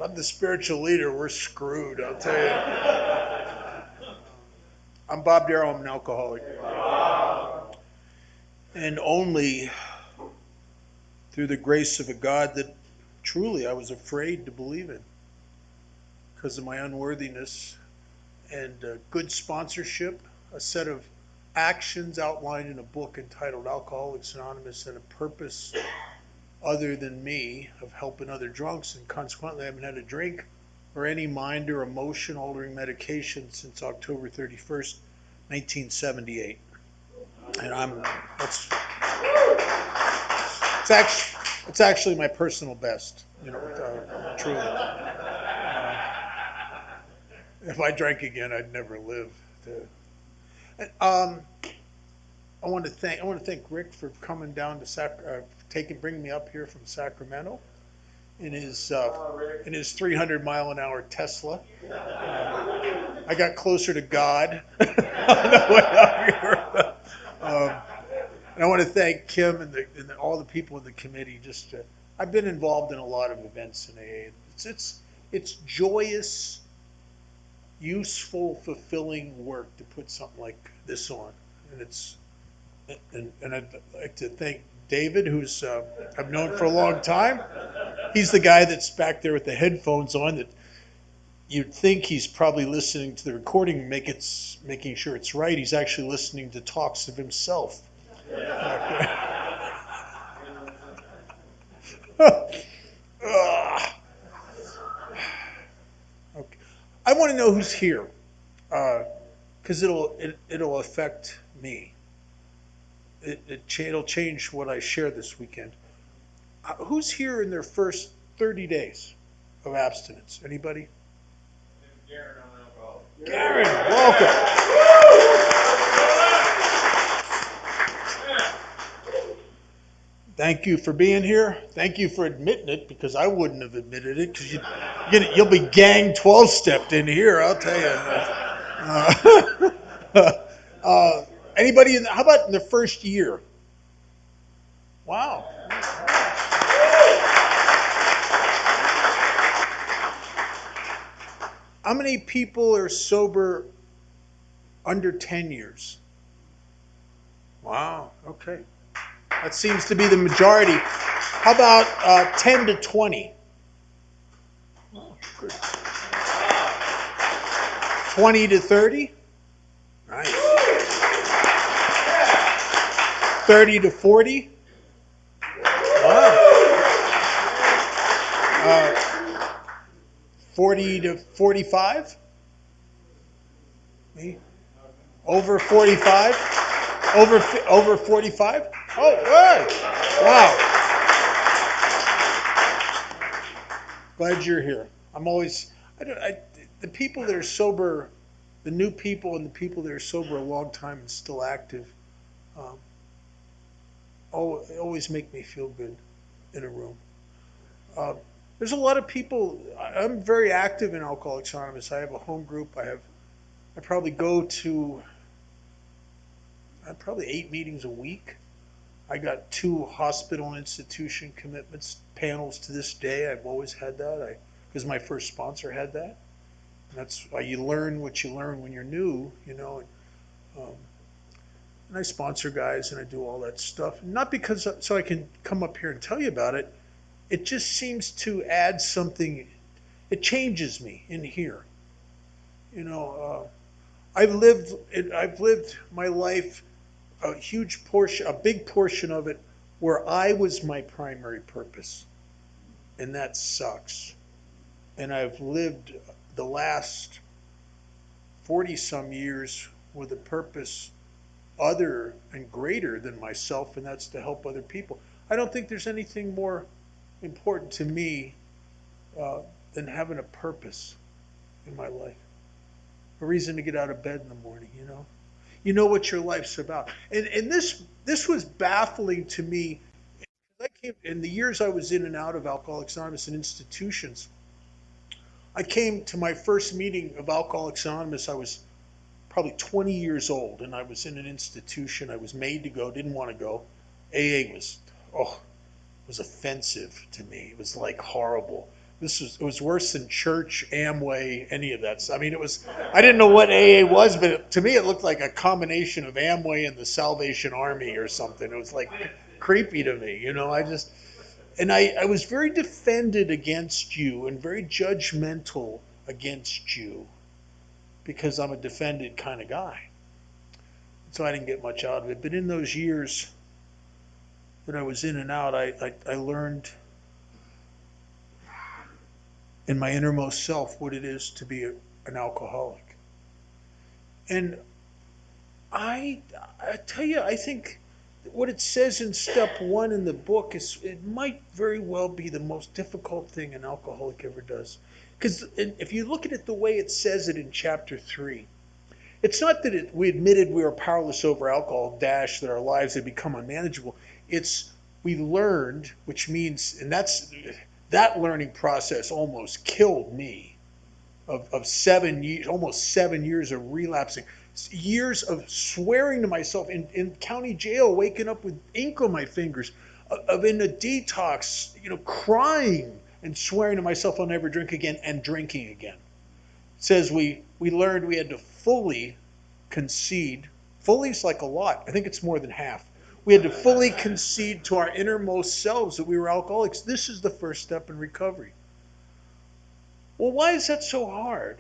If I'm the spiritual leader, we're screwed, I'll tell you. I'm Bob Darrell, I'm an alcoholic. And only through the grace of a God that truly I was afraid to believe in because of my unworthiness and good sponsorship, a set of actions outlined in a book entitled Alcoholics Anonymous, and a purpose other than me of helping other drunks, and consequently I haven't had a drink or any mind or emotion altering medication since October 31st, 1978. And it's actually my personal best, truly. If I drank again, I'd never live. I want to thank Rick for coming down to bringing me up here from Sacramento in his 300-mile-an-hour Tesla. I got closer to God on the way up here. And I want to thank Kim and all the people in the committee. I've been involved in a lot of events in AA. It's joyous, useful, fulfilling work to put something like this on, and I'd like to thank David, who's I've known for a long time. He's the guy that's back there with the headphones on. That you'd think he's probably listening to the recording, making sure it's right. He's actually listening to talks of himself. Okay. I want to know who's here, because it'll affect me. It'll change what I share this weekend. Who's here in their first 30 days of abstinence? Anybody? Garen, I'm an alcoholic. Garen, welcome. Thank you for being here. Thank you for admitting it, because I wouldn't have admitted it, because you'll be gang 12-stepped in here, I'll tell you. Anybody, how about in the first year? Wow. How many people are sober under 10 years? Wow, okay. That seems to be the majority. How about 10 to 20? Oh, good. 20 to 30? Nice. 30 to 40? Wow. 40 to 45? Me? Over 45? Over 45? Oh, good. Wow. Glad you're here. The people that are sober, the new people and the people that are sober a long time and still active, always make me feel good in a room. There's a lot of people. I'm very active in Alcoholics Anonymous. I have a home group. I probably go to 8 meetings a week. I got 2 hospital and institution commitments panels to this day. I've always had that because my first sponsor had that. And that's why you learn what you learn when you're new, And I sponsor guys and I do all that stuff. Not because so I can come up here and tell you about it. It just seems to add something. It changes me in here. I've lived my life, a big portion of it, where I was my primary purpose, and that sucks. And I've lived the last 40-some years with a purpose other and greater than myself, and that's to help other people. I don't think there's anything more important to me than having a purpose in my life, a reason to get out of bed in the morning. You know what your life's about. And this was baffling to me. In the years I was in and out of Alcoholics Anonymous and institutions, I came to my first meeting of Alcoholics Anonymous. I was probably 20 years old, and I was in an institution. I was made to go, didn't want to go. AA was offensive to me. It was like horrible. It was worse than church, Amway, any of that. I mean, I didn't know what AA was, but to me it looked like a combination of Amway and the Salvation Army or something. It was like creepy to me, I was very defended against you and very judgmental against you because I'm a defended kind of guy. So I didn't get much out of it. But in those years that I was in and out, I learned in my innermost self what it is to be an alcoholic. And I tell you, I think what it says in step 1 in the book it might very well be the most difficult thing an alcoholic ever does. Because if you look at it the way it says it in chapter 3, it's not that we admitted we were powerless over alcohol, that our lives had become unmanageable. It's we learned, which means, and that learning process almost killed me, of 7 years, almost 7 years of relapsing, years of swearing to myself in county jail, waking up with ink on my fingers, of in a detox, crying and swearing to myself I'll never drink again and drinking again. It says we learned we had to fully concede. Fully is like a lot. I think it's more than half. We had to fully concede to our innermost selves that we were alcoholics. This is the first step in recovery. Well, why is that so hard?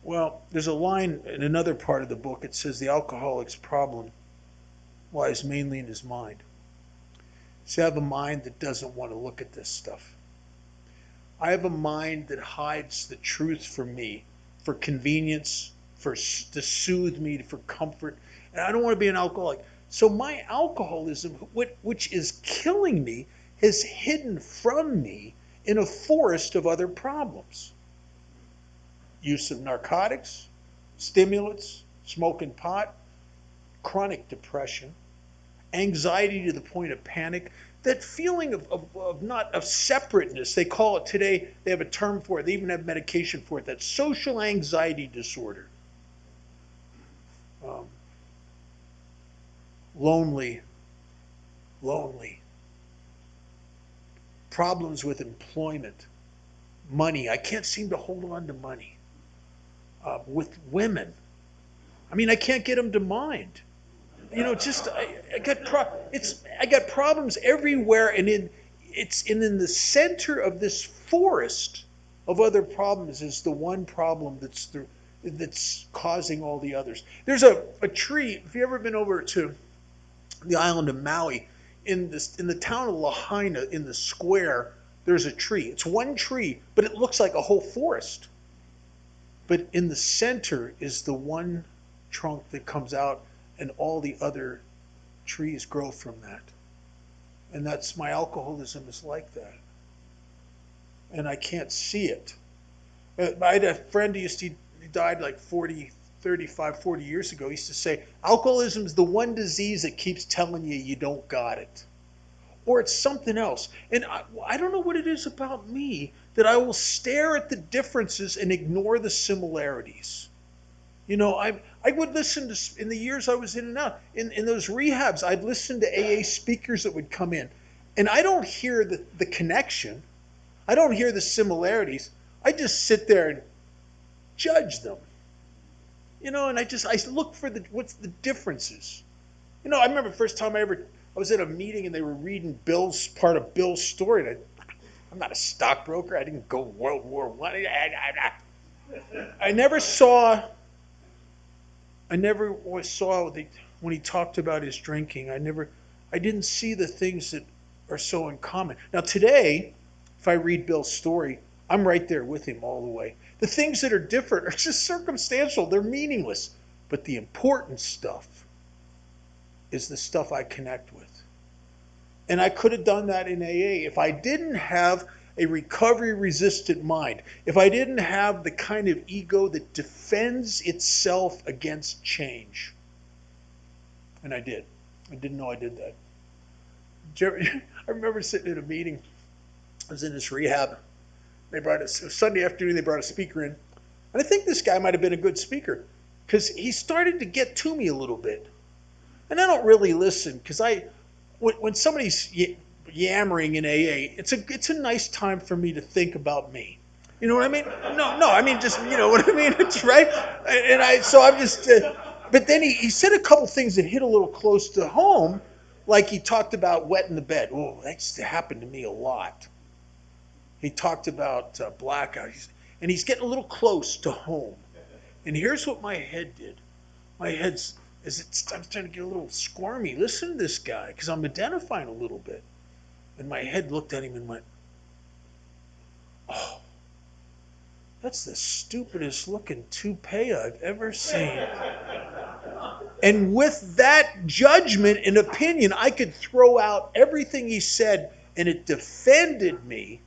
Well, there's a line in another part of the book. It says the alcoholic's problem lies mainly in his mind. See, I have a mind that doesn't want to look at this stuff. I have a mind that hides the truth from me for convenience, to soothe me, for comfort. And I don't want to be an alcoholic. So my alcoholism, which is killing me, is hidden from me in a forest of other problems. Use of narcotics, stimulants, smoking pot, chronic depression, anxiety to the point of panic, that feeling of separateness. They call it today, they have a term for it, they even have medication for it, that social anxiety disorder. Lonely. Problems with employment, money. I can't seem to hold on to money. With women. I mean, I can't get them to mind. I got problems everywhere, and in the center of this forest of other problems is the one problem that's causing all the others. There's a tree. Have you ever been over to the island of Maui? In the town of Lahaina, in the square, there's a tree. It's one tree, but it looks like a whole forest. But in the center is the one trunk that comes out, and all the other trees grow from that. And that's my alcoholism is like that. And I can't see it. I had a friend he died like 35, 40 years ago. He used to say, alcoholism is the one disease that keeps telling you don't got it. Or it's something else. And I don't know what it is about me that I will stare at the differences and ignore the similarities. I would listen to, in the years I was in and out, in those rehabs, I'd listen to AA speakers that would come in. And I don't hear the connection. I don't hear the similarities. I just sit there and judge them. And I look for what's the differences. I remember the first time I was at a meeting and they were reading part of Bill's story. And I'm not a stockbroker. I didn't go World War I. I never saw when he talked about his drinking. I didn't see the things that are so uncommon. Now today, if I read Bill's story, I'm right there with him all the way. The things that are different are just circumstantial. They're meaningless. But the important stuff is the stuff I connect with. And I could have done that in AA if I didn't have a recovery-resistant mind, if I didn't have the kind of ego that defends itself against change. And I did. I didn't know I did that. I remember sitting at a meeting. I was in this rehab. It was Sunday afternoon, they brought a speaker in. And I think this guy might have been a good speaker because he started to get to me a little bit. And I don't really listen because when somebody's yammering in AA, it's a nice time for me to think about me. You know what I mean? No, I mean just you know what I mean. It's right, and so I'm just. But then he said a couple things that hit a little close to home, like he talked about wetting the bed. Oh, that's happened to me a lot. He talked about blackout, and he's getting a little close to home. And here's what my head did. My head's I'm starting to get a little squirmy. Listen to this guy, because I'm identifying a little bit. And my head looked at him and went, oh, that's the stupidest looking toupee I've ever seen. And with that judgment and opinion, I could throw out everything he said, and it defended me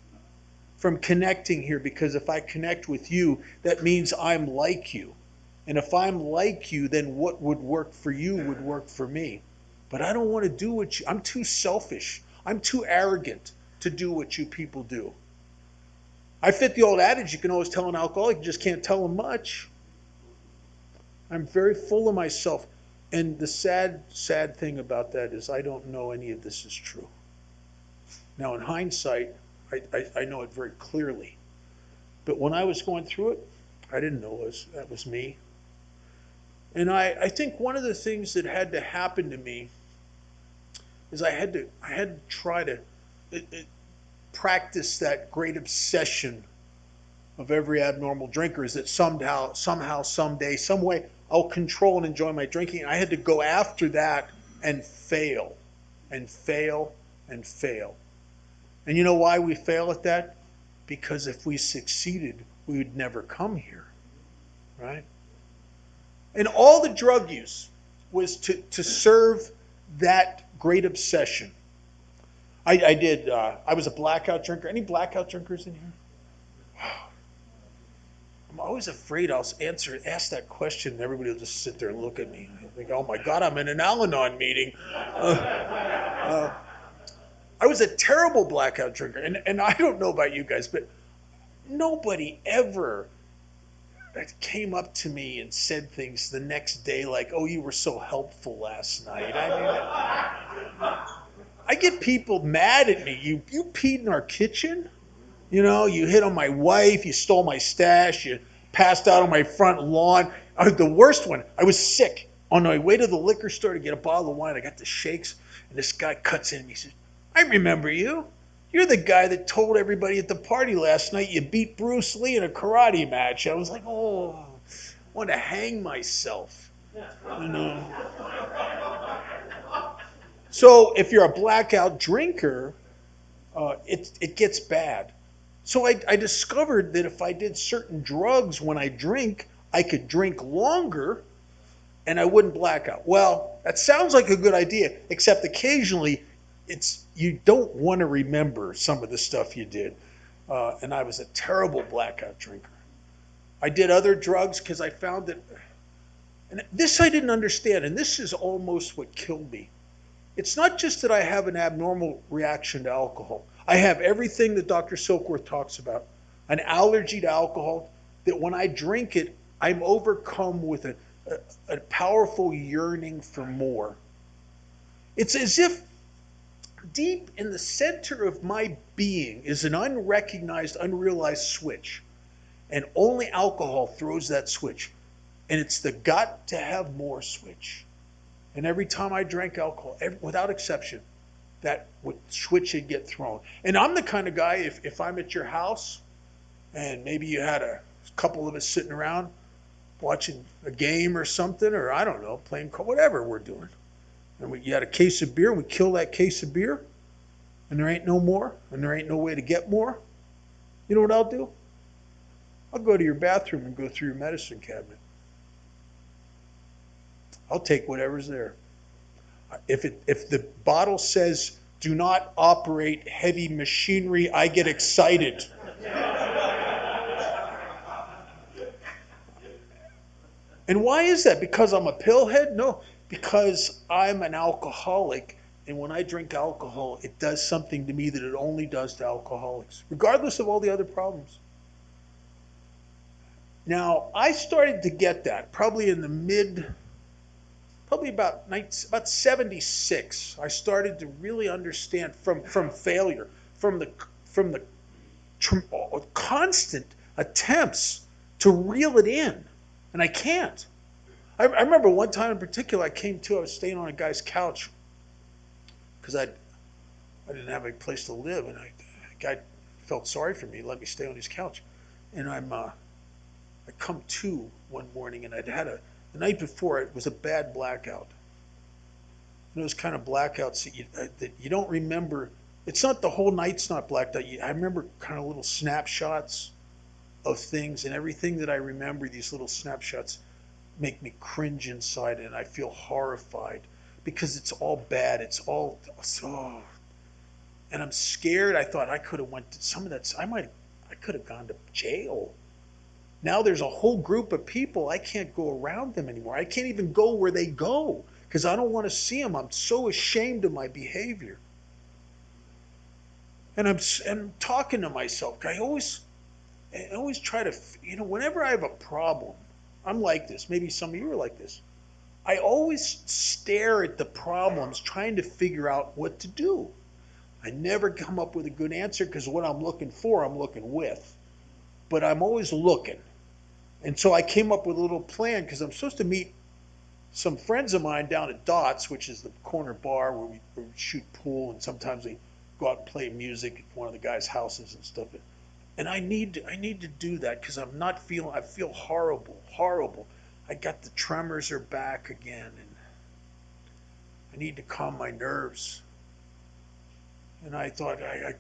from connecting here, because if I connect with you, that means I'm like you. And if I'm like you, then what would work for you would work for me. But I don't want to do what you, I'm too selfish. I'm too arrogant to do what you people do. I fit the old adage, you can always tell an alcoholic, you just can't tell him much. I'm very full of myself. And the sad thing about that is I don't know any of this is true. Now in hindsight, I know it very clearly. But when I was going through it, I didn't know that was me. And I think one of the things that had to happen to me is I had to try to practice that great obsession of every abnormal drinker, is that somehow, someday, some way, I'll control and enjoy my drinking. And I had to go after that and fail and fail and fail. And you know why we fail at that? Because if we succeeded, we would never come here, right? And all the drug use was to serve that great obsession. I was a blackout drinker. Any blackout drinkers in here? I'm always afraid I'll ask that question and everybody will just sit there and look at me. I think, oh my God, I'm in an Al-Anon meeting. I was a terrible blackout drinker. And I don't know about you guys, but nobody ever came up to me and said things the next day like, oh, you were so helpful last night. I mean, I get people mad at me. You peed in our kitchen? You know, you hit on my wife, you stole my stash, you passed out on my front lawn. The worst one, I was sick. On my way to the liquor store to get a bottle of wine, I got the shakes, and this guy cuts in and he says, I remember you. You're the guy that told everybody at the party last night you beat Bruce Lee in a karate match. I was like, oh, I want to hang myself. You know. So if you're a blackout drinker, it gets bad. So I discovered that if I did certain drugs when I drink, I could drink longer and I wouldn't black out. Well, that sounds like a good idea, except occasionally you don't want to remember some of the stuff you did. And I was a terrible blackout drinker. I did other drugs because I found that, and this I didn't understand, and this is almost what killed me. It's not just that I have an abnormal reaction to alcohol. I have everything that Dr. Silkworth talks about, an allergy to alcohol, that when I drink it, I'm overcome with a powerful yearning for more. It's as if deep in the center of my being is an unrecognized, unrealized switch. And only alcohol throws that switch. And it's the got to have more switch. And every time I drank alcohol, without exception, that switch would get thrown. And I'm the kind of guy, if I'm at your house, and maybe you had a couple of us sitting around watching a game or something, or I don't know, playing, whatever we're doing. And you had a case of beer, and we kill that case of beer, and there ain't no more, and there ain't no way to get more. You know what I'll do? I'll go to your bathroom and go through your medicine cabinet. I'll take whatever's there. If the bottle says, do not operate heavy machinery, I get excited. And why is that? Because I'm a pillhead? No, because I'm an alcoholic, and when I drink alcohol, it does something to me that it only does to alcoholics, regardless of all the other problems. Now, I started to get that probably in the mid probably about 76, I started to really understand from failure, from the constant attempts to reel it in, and I can't. I remember one time in particular, I was staying on a guy's couch because I didn't have a place to live, and the guy felt sorry for me, let me stay on his couch, and I come to one morning, and the night before it was a bad blackout. And those kind of blackouts that you don't remember. It's not the whole night's not blacked out. I remember kind of little snapshots of things, and everything that I remember, these little snapshots, make me cringe inside, and I feel horrified because it's all bad. It's all so, and I'm scared. I thought I could have went to some of that. I could have gone to jail. Now there's a whole group of people. I can't go around them anymore. I can't even go where they go because I don't want to see them. I'm so ashamed of my behavior. And I'm talking to myself. I always try to, whenever I have a problem, I'm like this. Maybe some of you are like this. I always stare at the problems trying to figure out what to do. I never come up with a good answer because what I'm looking for, I'm looking with. But I'm always looking. And so I came up with a little plan because I'm supposed to meet some friends of mine down at Dots, which is the corner bar where we shoot pool, and sometimes we go out and play music at one of the guys' houses and stuff. And I need to do that because I feel horrible. I got the tremors are back again, and I need to calm my nerves. And I thought I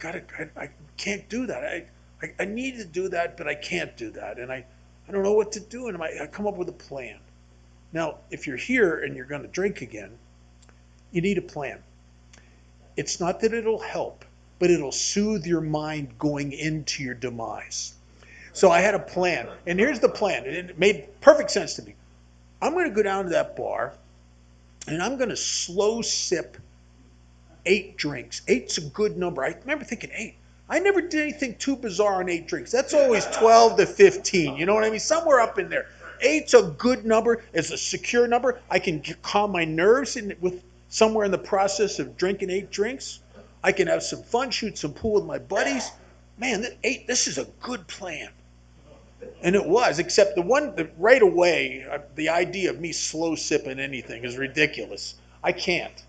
can't do that. I need to do that, but I can't do that. And I don't know what to do, and I come up with a plan. Now, if you're here and you're going to drink again, you need a plan. It's not that it'll help, but it'll soothe your mind going into your demise. So I had a plan, and here's the plan. It made perfect sense to me. I'm going to go down to that bar, and I'm going to slow sip 8 drinks. 8's a good number. I remember thinking 8. I never did anything too bizarre on 8 drinks. That's always 12 to 15. You know what I mean? Somewhere up in there. 8's a good number. It's a secure number. I can calm my nerves with somewhere in the process of drinking 8 drinks. I can have some fun, shoot some pool with my buddies. Man, 8, this is a good plan. And it was, except right away, the idea of me slow sipping anything is ridiculous. I can't.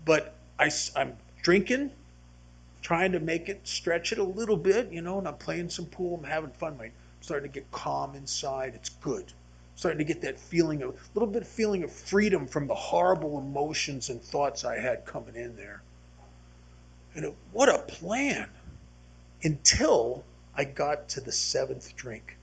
But I'm drinking, trying to make it, stretch it a little bit, and I'm playing some pool, I'm having fun. I'm starting to get calm inside. It's good. I'm starting to get that little bit feeling of freedom from the horrible emotions and thoughts I had coming in there. And what a plan. Until I got to the 7th drink.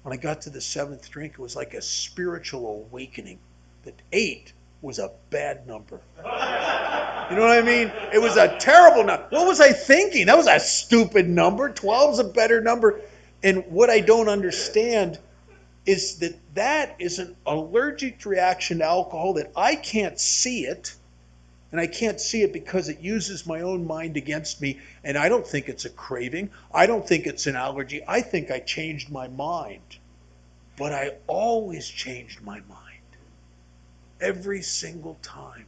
When I got to the 7th drink, it was like a spiritual awakening that 8 was a bad number. You know what I mean? It was a terrible number. What was I thinking? That was a stupid number. 12's a better number. And what I don't understand is that is an allergic reaction to alcohol that I can't see it. And I can't see it because it uses my own mind against me. And I don't think it's a craving. I don't think it's an allergy. I think I changed my mind. But I always changed my mind. Every single time.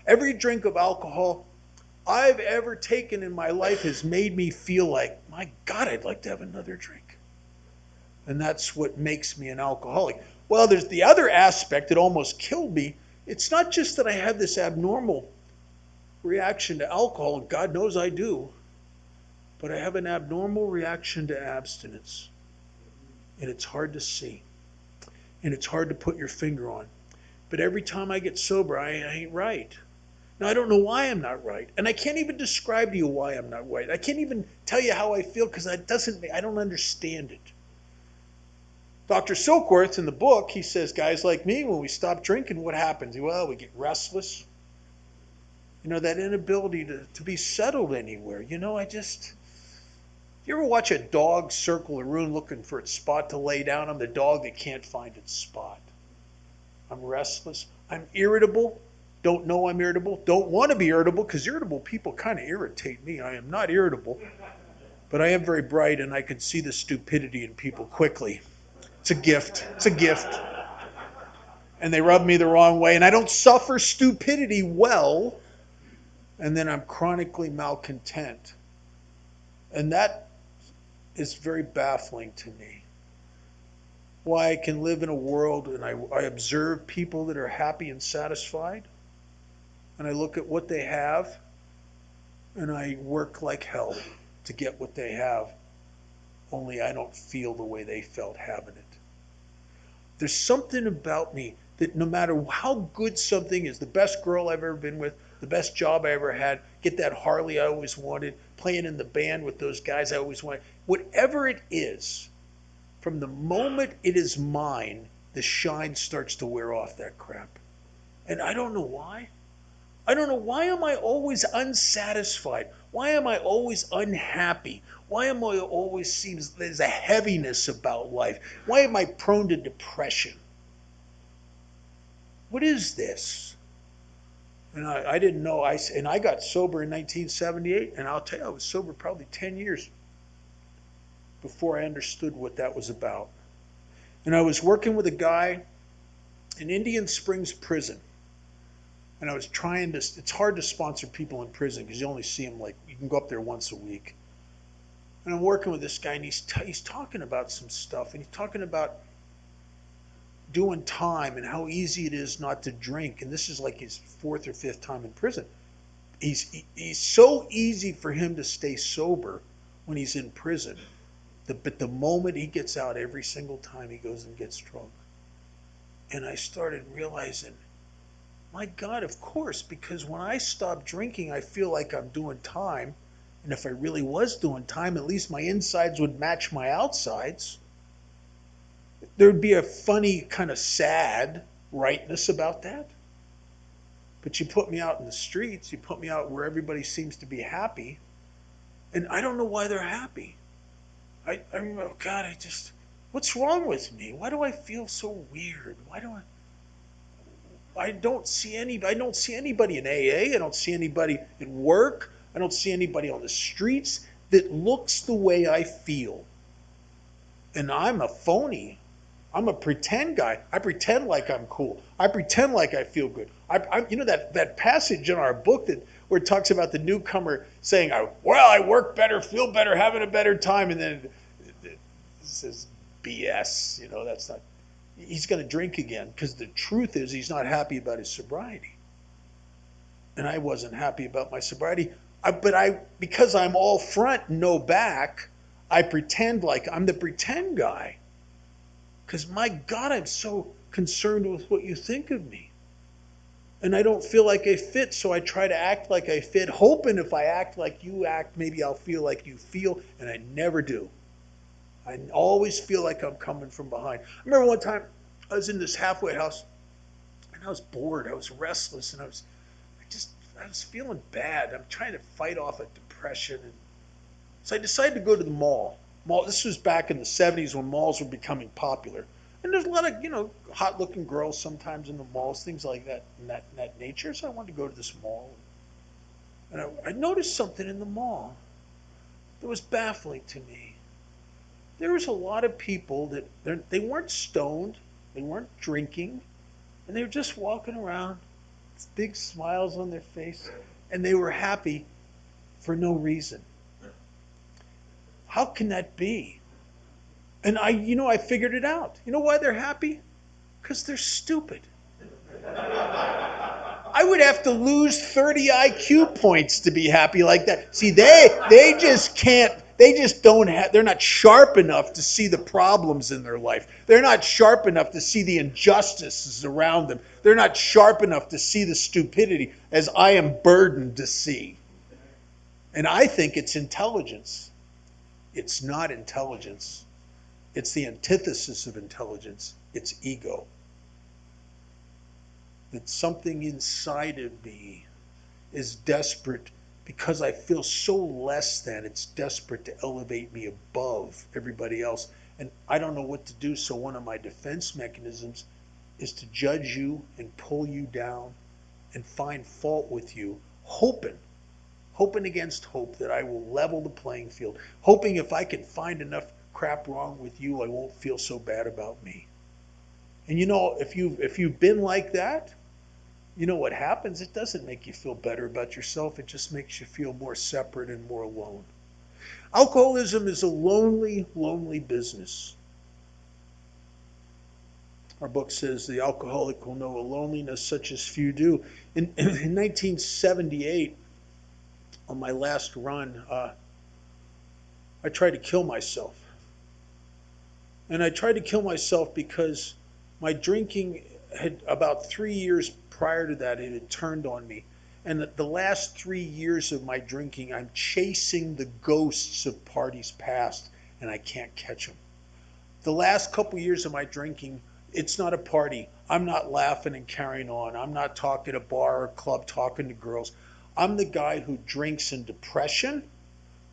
Every drink of alcohol I've ever taken in my life has made me feel like, my God, I'd like to have another drink. And that's what makes me an alcoholic. Well, there's the other aspect that almost killed me. It's not just that I have this abnormal reaction to alcohol, and God knows I do, but I have an abnormal reaction to abstinence. And it's hard to see. And it's hard to put your finger on. But every time I get sober, I ain't right. Now, I don't know why I'm not right. And I can't even describe to you why I'm not right. I can't even tell you how I feel because I don't understand it. Dr. Silkworth in the book, he says, guys like me, when we stop drinking, what happens? Well, we get restless. That inability to be settled anywhere. You ever watch a dog circle a room looking for its spot to lay down? I'm the dog that can't find its spot. I'm restless. I'm irritable. Don't know I'm irritable. Don't want to be irritable because irritable people kind of irritate me. I am not irritable, but I am very bright and I can see the stupidity in people quickly. It's a gift. It's a gift. and they rub me the wrong way, and I don't suffer stupidity well, and then I'm chronically malcontent. And that is very baffling to me. Why I can live in a world and I observe people that are happy and satisfied, and I look at what they have, and I work like hell to get what they have, only I don't feel the way they felt having it. There's something about me that no matter how good something is, the best girl I've ever been with, the best job I ever had, get that Harley I always wanted, playing in the band with those guys I always wanted, whatever it is, from the moment it is mine, the shine starts to wear off that crap. And I don't know why. I don't know, why am I always unsatisfied? Why am I always unhappy? Why am I always seems there's a heaviness about life? Why am I prone to depression? What is this? And I didn't know. I got sober in 1978, and I'll tell you, I was sober probably 10 years before I understood what that was about. And I was working with a guy in Indian Springs prison. And I was trying to, it's hard to sponsor people in prison because you only see them like, you can go up there once a week. And I'm working with this guy, and he's talking about some stuff, and he's talking about doing time and how easy it is not to drink. And this is like his fourth or fifth time in prison. He's so easy for him to stay sober when he's in prison. But the moment he gets out, every single time he goes and gets drunk. And I started realizing, my God, of course, because when I stop drinking, I feel like I'm doing time. And if I really was doing time, at least my insides would match my outsides. There'd be a funny kind of sad rightness about that. But you put me out in the streets, you put me out where everybody seems to be happy, and I don't know why they're happy. I mean, oh God, what's wrong with me? Why do I feel so weird? I don't see anybody in AA. I don't see anybody at work. I don't see anybody on the streets that looks the way I feel. And I'm a phony. I'm a pretend guy. I pretend like I'm cool. I pretend like I feel good. You know that passage in our book where it talks about the newcomer saying, well, I work better, feel better, having a better time, and then it says BS. You know, that's not. He's going to drink again because the truth is he's not happy about his sobriety. And I wasn't happy about my sobriety. Because I'm all front, no back, I pretend like I'm the pretend guy. Because my God, I'm so concerned with what you think of me. And I don't feel like I fit, so I try to act like I fit, hoping if I act like you act, maybe I'll feel like you feel, and I never do. I always feel like I'm coming from behind. I remember one time I was in this halfway house, and I was bored, I was restless, and I was feeling bad. I'm trying to fight off a depression. And so I decided to go to the mall. This was back in the 70s when malls were becoming popular. And there's a lot of, hot-looking girls sometimes in the malls, things like that, in that nature. So I wanted to go to this mall. And I noticed something in the mall that was baffling to me. There was a lot of people that they weren't stoned, they weren't drinking, and they were just walking around with big smiles on their face, and they were happy for no reason. How can that be? And I figured it out. You know why they're happy? Because they're stupid. I would have to lose 30 IQ points to be happy like that. See, they just can't, they just don't have, they're not sharp enough to see the problems in their life. They're not sharp enough to see the injustices around them. They're not sharp enough to see the stupidity as I am burdened to see. And I think it's intelligence. It's not intelligence. It's the antithesis of intelligence. It's ego. That something inside of me is desperate because I feel so less than. It's desperate to elevate me above everybody else. And I don't know what to do. So one of my defense mechanisms is to judge you and pull you down and find fault with you, hoping against hope that I will level the playing field, hoping if I can find enough crap wrong with you, I won't feel so bad about me. And if you've been like that, you know what happens? It doesn't make you feel better about yourself. It just makes you feel more separate and more alone. Alcoholism is a lonely, lonely business. Our book says the alcoholic will know a loneliness such as few do. In 1978, on my last run, I tried to kill myself. And I tried to kill myself because my drinking had, about 3 years prior to that, it had turned on me. And the last 3 years of my drinking, I'm chasing the ghosts of parties past, and I can't catch them. The last couple years of my drinking, it's not a party. I'm not laughing and carrying on. I'm not talking at a bar or club talking to girls. I'm the guy who drinks in depression,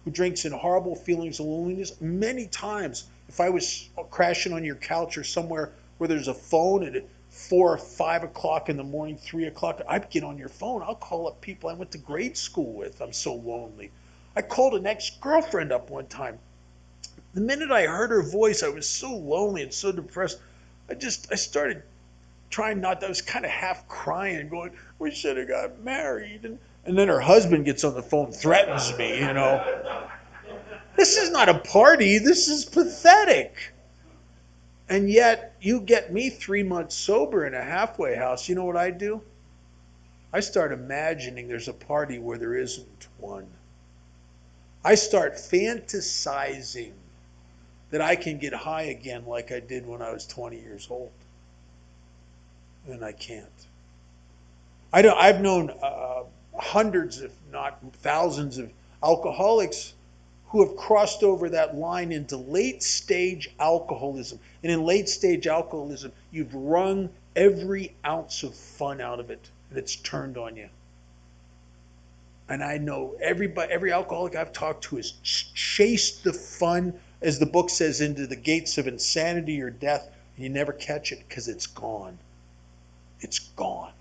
who drinks in horrible feelings of loneliness. Many times, if I was crashing on your couch or somewhere where there's a phone at 4 or 5 o'clock in the morning, 3 o'clock, I'd get on your phone. I'll call up people I went to grade school with. I'm so lonely. I called an ex-girlfriend up one time. The minute I heard her voice, I was so lonely and so depressed. I started trying not to, I was kind of half crying, going, we should have got married. And then her husband gets on the phone, threatens me, This is not a party. This is pathetic. And yet, you get me 3 months sober in a halfway house. You know what I do? I start imagining there's a party where there isn't one. I start fantasizing that I can get high again like I did when I was 20 years old. And I can't. I've known hundreds, if not thousands, of alcoholics who have crossed over that line into late stage alcoholism. And in late stage alcoholism, you've wrung every ounce of fun out of it, and it's turned on you. And I know every alcoholic I've talked to has chased the fun, as the book says, into the gates of insanity or death, and you never catch it because it's gone. It's gone.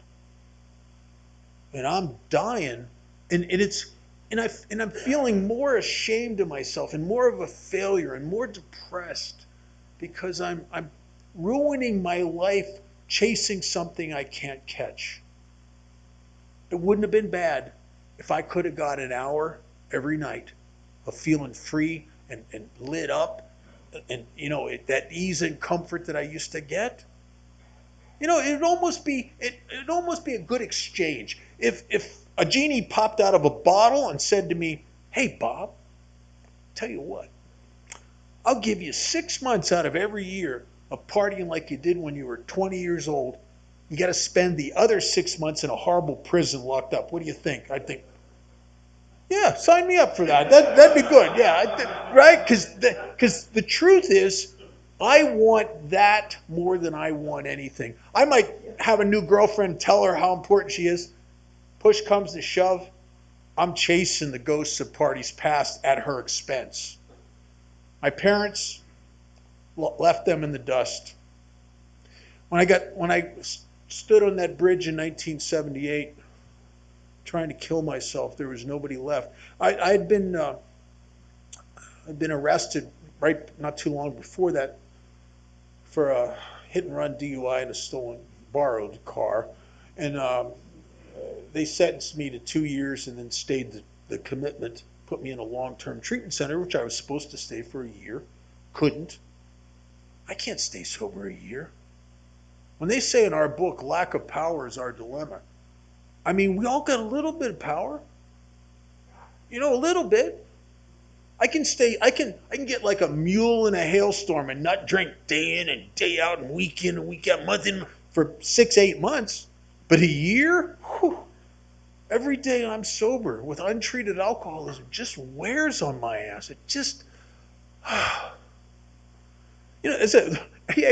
And I'm dying, and I'm feeling more ashamed of myself and more of a failure and more depressed because I'm ruining my life chasing something I can't catch. It wouldn't have been bad if I could have got an hour every night of feeling free and lit up and that ease and comfort that I used to get. It'd almost be a good exchange if a genie popped out of a bottle and said to me, "Hey Bob, tell you what, I'll give you 6 months out of every year of partying like you did when you were 20 years old. You got to spend the other 6 months in a horrible prison locked up. What do you think?" I'd think, yeah, sign me up for that. That'd be good. Yeah, right? Because the truth is, I want that more than I want anything. I might have a new girlfriend, tell her how important she is. Push comes to shove, I'm chasing the ghosts of parties past at her expense. My parents left them in the dust. When I stood on that bridge in 1978, trying to kill myself, there was nobody left. I'd been arrested not too long before that for a hit and run DUI in a borrowed car, and they sentenced me to 2 years and then stayed the commitment, put me in a long-term treatment center, which I was supposed to stay for a year. Couldn't. I can't stay sober a year. When they say in our book, lack of power is our dilemma, I mean, we all got a little bit of power. A little bit. I can get like a mule in a hailstorm and not drink day in and day out and week in and week out, month in, for 6-8 months. But a year? Whew, every day I'm sober with untreated alcoholism just wears on my ass. It just, AA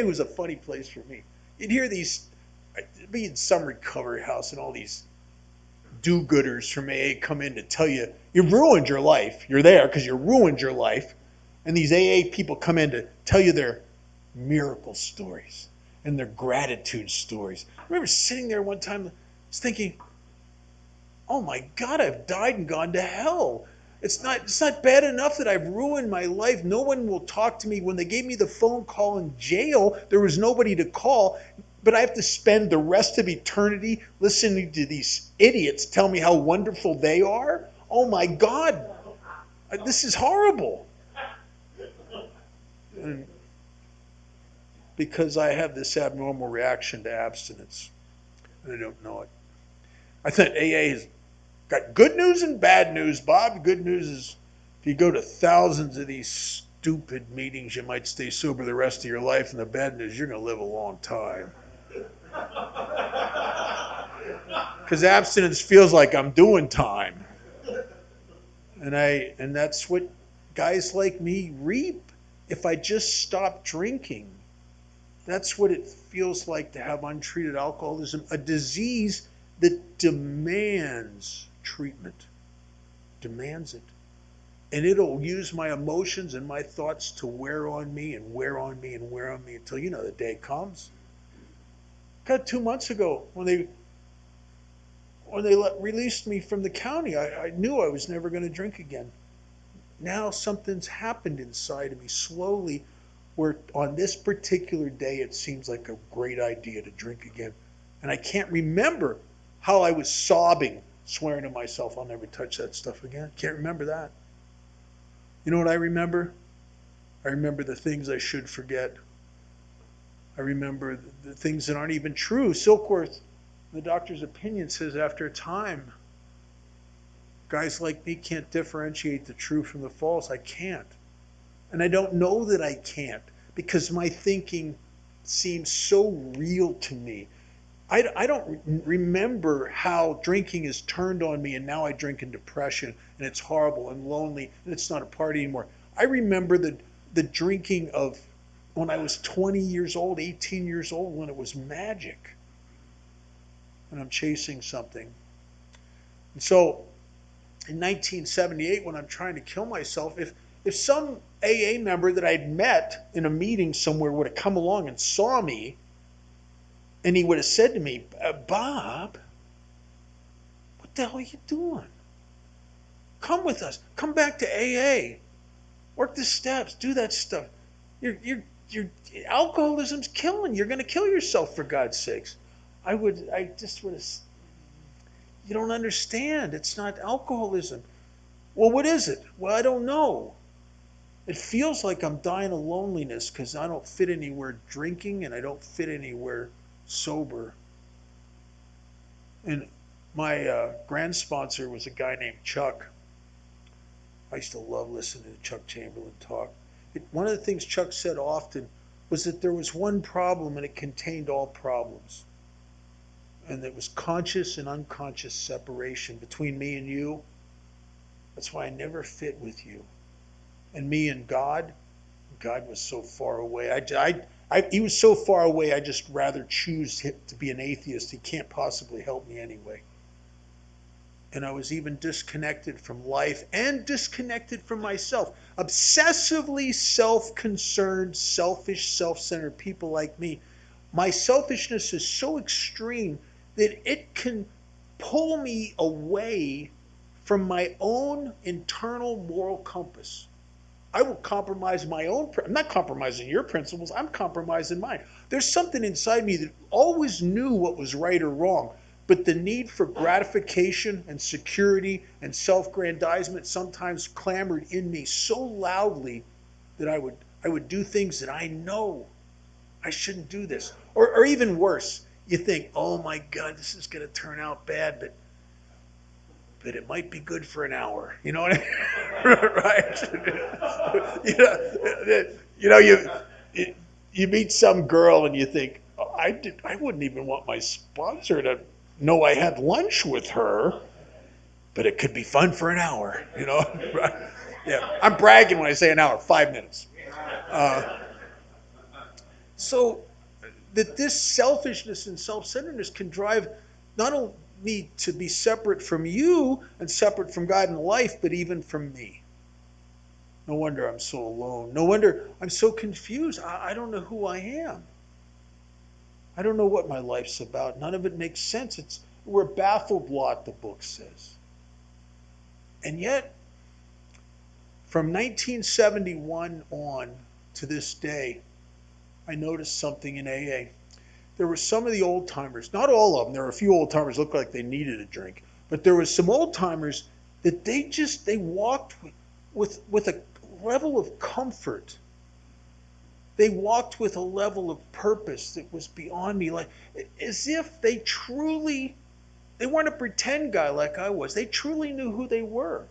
was a funny place for me. You'd hear be in some recovery house and all these do-gooders from AA come in to tell you, you've ruined your life. You're there because you ruined your life. And these AA people come in to tell you their miracle stories and their gratitude stories. I remember sitting there one time, I was thinking, oh my God, I've died and gone to hell. It's not bad enough that I've ruined my life. No one will talk to me. When they gave me the phone call in jail, there was nobody to call. But I have to spend the rest of eternity listening to these idiots tell me how wonderful they are. Oh my God, this is horrible. And because I have this abnormal reaction to abstinence, and I don't know it. I think AA has got good news and bad news, Bob. The good news is if you go to thousands of these stupid meetings, you might stay sober the rest of your life. And the bad news, you're going to live a long time. Because abstinence feels like I'm doing time. And that's what guys like me reap. If I just stop drinking, that's what it feels like to have untreated alcoholism, a disease that demands treatment, demands it. And it'll use my emotions and my thoughts to wear on me and wear on me and wear on me until, the day comes. God, 2 months ago, when they released me from the county, I knew I was never going to drink again. Now something's happened inside of me slowly, where on this particular day it seems like a great idea to drink again. And I can't remember how I was sobbing, swearing to myself I'll never touch that stuff again. Can't remember that. You know what I remember? I remember the things I should forget. I remember the things that aren't even true. Silkworth, the doctor's opinion, says after a time, guys like me can't differentiate the true from the false. I can't. And I don't know that I can't, because my thinking seems so real to me. I don't remember how drinking has turned on me, and now I drink in depression, and it's horrible and lonely, and it's not a party anymore. I remember the drinking of when I was 20 years old, 18 years old, when it was magic, and I'm chasing something. And so in 1978, when I'm trying to kill myself, if some AA member that I'd met in a meeting somewhere would have come along and saw me, and he would have said to me, Bob, what the hell are you doing? Come with us. Come back to AA. Work the steps. Do that stuff. Your alcoholism's killing. You're going to kill yourself, for God's sakes. I just would have. You don't understand. It's not alcoholism. Well, what is it? Well, I don't know. It feels like I'm dying of loneliness because I don't fit anywhere drinking and I don't fit anywhere sober. And my grand sponsor was a guy named Chuck. I used to love listening to Chuck Chamberlain talk. One of the things Chuck said often was that there was one problem and it contained all problems. And it was conscious and unconscious separation between me and you. That's why I never fit with you. And me and God was so far away. He was so far away, I just rather choose to be an atheist. He can't possibly help me anyway. And I was even disconnected from life and disconnected from myself. Obsessively self-concerned, selfish, self-centered people like me. My selfishness is so extreme that it can pull me away from my own internal moral compass. I will compromise my own. I'm not compromising your principles. I'm compromising mine. There's something inside me that always knew what was right or wrong, but the need for gratification and security and self-grandizement sometimes clamored in me so loudly that I would do things that I know I shouldn't do this. Or even worse, you think, oh my God, this is going to turn out bad, but it might be good for an hour. You know what I mean? Right? You meet some girl and you think, oh, I wouldn't even want my sponsor to know I had lunch with her, but it could be fun for an hour. Right? Yeah, I'm bragging when I say an hour, 5 minutes. So that this selfishness and self-centeredness can drive not only me to be separate from you and separate from God in life, but even from me. No wonder I'm so alone. No wonder I'm so confused. I don't know who I am. I don't know what my life's about. None of it makes sense. We're a baffled lot, the book says. And yet, From 1971 on to this day, I noticed something in AA. There were some of the old timers, not all of them. There were a few old timers looked like they needed a drink, but there was some old timers that they walked with a level of comfort. They walked with a level of purpose that was beyond me, like as if they weren't a pretend guy like I was. They truly knew who they were.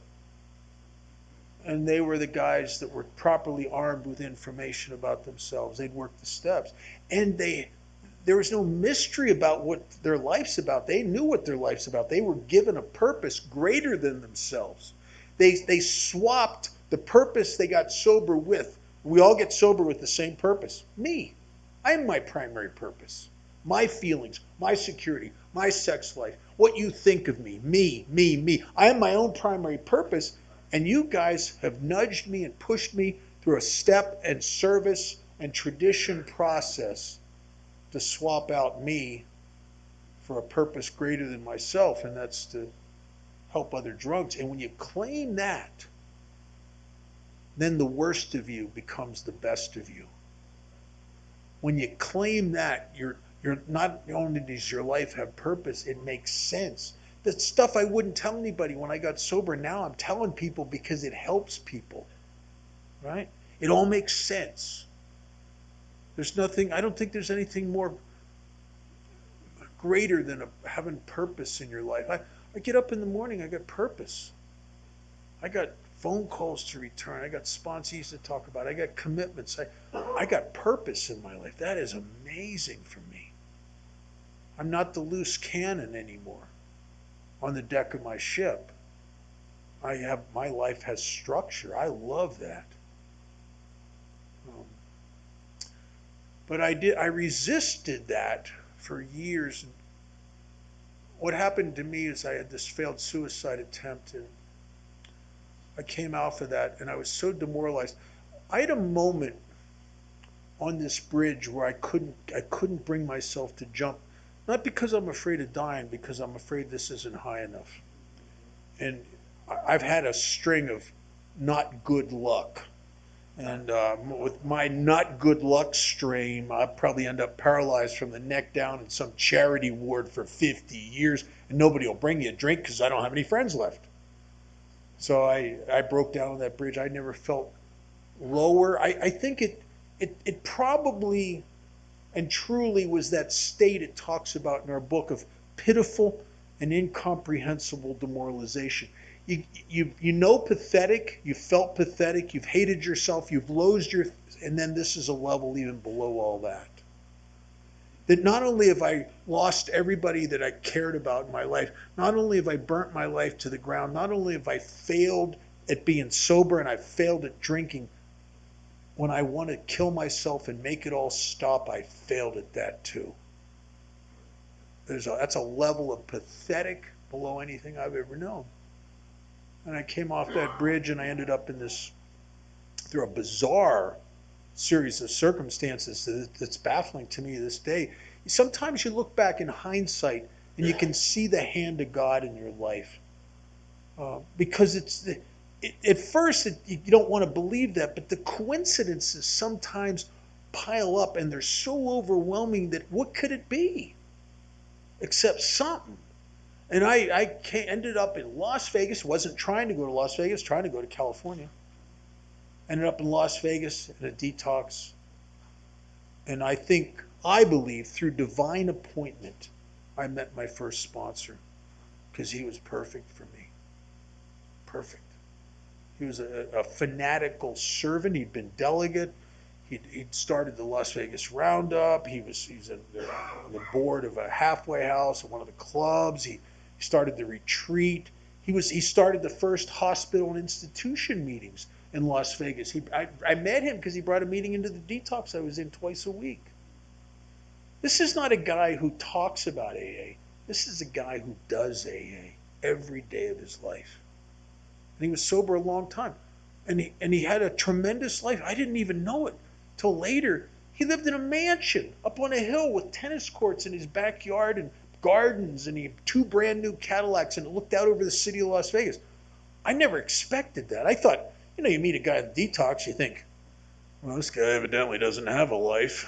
And they were the guys that were properly armed with information about themselves. They'd worked the steps. And there was no mystery about what their life's about. They knew what their life's about. They were given a purpose greater than themselves. They swapped the purpose they got sober with. We all get sober with the same purpose. Me. I am my primary purpose. My feelings, my security, my sex life, what you think of me. Me. I am my own primary purpose. And you guys have nudged me and pushed me through a step and service and tradition process to swap out me for a purpose greater than myself, and that's to help other drunks. And when you claim that, then the worst of you becomes the best of you. When you claim that, you're not only does your life have purpose, it makes sense. The stuff I wouldn't tell anybody when I got sober, now I'm telling people because it helps people, right? It all makes sense. I don't think there's anything more greater than having purpose in your life. I get up in the morning, I got purpose. I got phone calls to return. I got sponsees to talk about. I got commitments. I got purpose in my life. That is amazing for me. I'm not the loose cannon anymore on the deck of my ship. My life has structure. I love that. But I resisted that for years. What happened to me is I had this failed suicide attempt, and I came off of that, and I was so demoralized. I had a moment on this bridge where I couldn't bring myself to jump, not because I'm afraid of dying, because I'm afraid this isn't high enough. And I've had a string of not good luck. And with my not good luck stream, I'll probably end up paralyzed from the neck down in some charity ward for 50 years, and nobody will bring me a drink because I don't have any friends left. So I broke down on that bridge. I never felt lower. I think it probably and truly was that state it talks about in our book of pitiful and incomprehensible demoralization. You know pathetic, you felt pathetic, you've hated yourself, you've loathed and then this is a level even below all that. That not only have I lost everybody that I cared about in my life, not only have I burnt my life to the ground, not only have I failed at being sober and I've failed at drinking, when I want to kill myself and make it all stop, I failed at that too. That's a level of pathetic below anything I've ever known. And I came off that bridge and I ended up through a bizarre series of circumstances that's baffling to me to this day. Sometimes you look back in hindsight and you can see the hand of God in your life. Because at first you don't want to believe that, but the coincidences sometimes pile up and they're so overwhelming that what could it be except something? And I ended up in Las Vegas. Wasn't trying to go to Las Vegas, trying to go to California. Ended up in Las Vegas in a detox. And I believe through divine appointment, I met my first sponsor because he was perfect for me. Perfect. He was a fanatical servant. He'd been delegate. He'd started the Las Vegas Roundup. He's on the board of a halfway house and one of the clubs. He started the retreat. He started the first hospital and institution meetings in Las Vegas. I met him because he brought a meeting into the detox I was in twice a week. This is not a guy who talks about AA. This is a guy who does AA every day of his life. And he was sober a long time. And he had a tremendous life. I didn't even know it till later. He lived in a mansion up on a hill with tennis courts in his backyard and gardens, and he had 2 brand new Cadillacs, and it looked out over the city of Las Vegas. I never expected that. I thought You know, you meet a guy in detox, you think, well, this guy evidently doesn't have a life.